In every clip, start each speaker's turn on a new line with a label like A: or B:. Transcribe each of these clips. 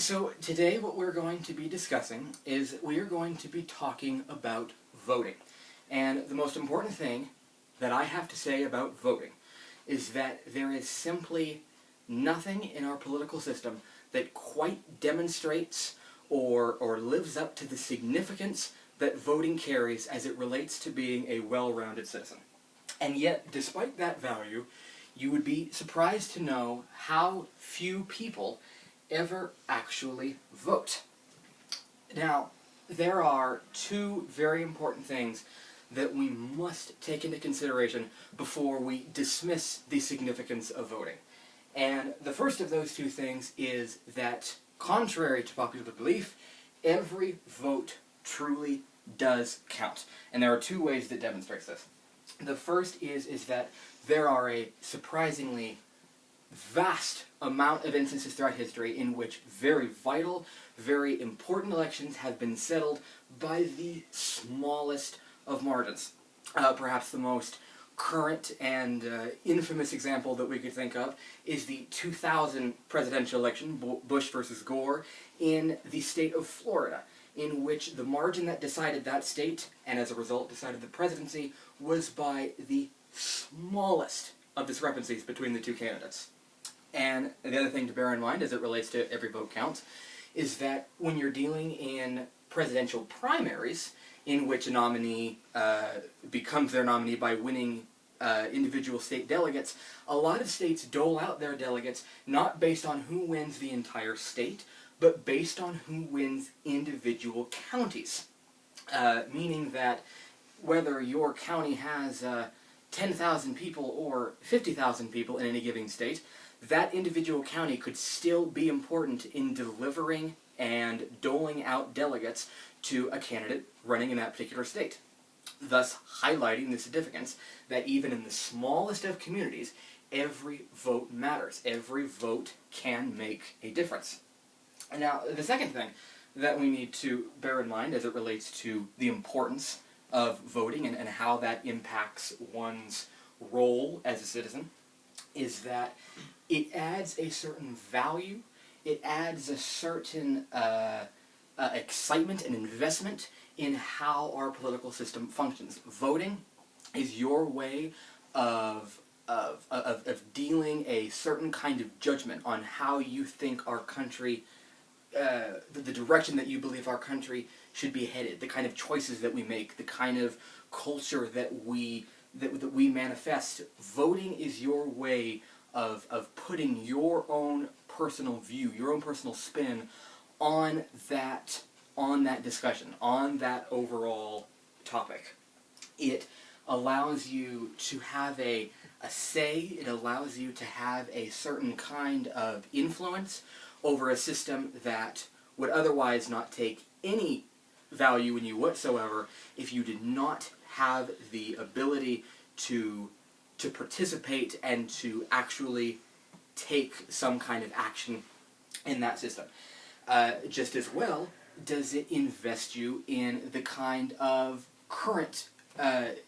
A: So today what we're going to be discussing is we are going to be talking about voting. And the most important thing that I have to say about voting is that there is simply nothing in our political system that quite demonstrates or lives up to the significance that voting carries as it relates to being a well-rounded citizen. And yet, despite that value, you would be surprised to know how few people ever actually vote. Now, there are two very important things that we must take into consideration before we dismiss the significance of voting. And the first of those two things is that, contrary to popular belief, every vote truly does count. And there are two ways that demonstrates this. The first is that there are a surprisingly vast amount of instances throughout history in which very vital, very important elections have been settled by the smallest of margins. Perhaps the most current and infamous example that we could think of is the 2000 presidential election, Bush versus Gore, in the state of Florida, in which the margin that decided that state, and as a result decided the presidency, was by the smallest of discrepancies between the two candidates. And the other thing to bear in mind as it relates to every vote counts is that when you're dealing in presidential primaries, in which a nominee becomes their nominee by winning individual state delegates, a lot of states dole out their delegates not based on who wins the entire state, but based on who wins individual counties. Meaning that whether your county has 10,000 people or 50,000 people in any given state, that individual county could still be important in delivering and doling out delegates to a candidate running in that particular state, thus highlighting the significance that even in the smallest of communities, every vote matters. Every vote can make a difference. And now, the second thing that we need to bear in mind as it relates to the importance of voting and how that impacts one's role as a citizen is that it adds a certain value, it adds a certain excitement and investment in how our political system functions. Voting is your way of dealing a certain kind of judgment on how you think our country, the direction that you believe our country should be headed, the kind of choices that we make, the kind of culture that we manifest. Voting is your way of putting your own personal view, your own personal spin on that discussion, on that overall topic. It allows you to have a say, it allows you to have a certain kind of influence over a system that would otherwise not take any value in you whatsoever if you did not have the ability to participate and to actually take some kind of action in that system. Just as well does it invest you in the kind of current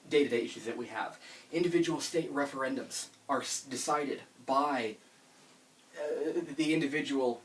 A: day-to-day issues that we have. Individual state referendums are decided by the individual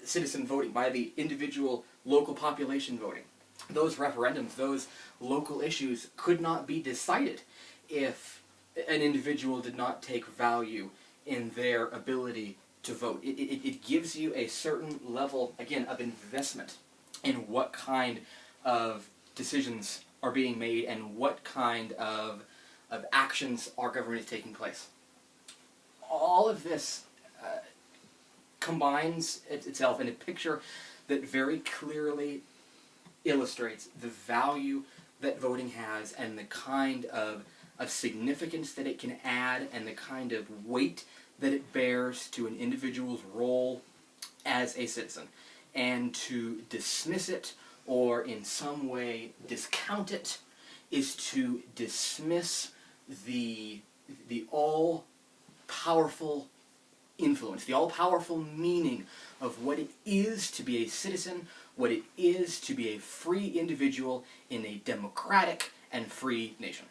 A: citizen voting, by the individual local population voting. Those referendums, those local issues could not be decided if an individual did not take value in their ability to vote. It gives you a certain level, again, of investment in what kind of decisions are being made and what kind of actions our government is taking place. All of this combines itself in a picture that very clearly illustrates the value that voting has and the kind of significance that it can add and the kind of weight that it bears to an individual's role as a citizen. And to dismiss it or in some way discount it is to dismiss the all-powerful influence, the all-powerful meaning of what it is to be a citizen, what it is to be a free individual in a democratic and free nation.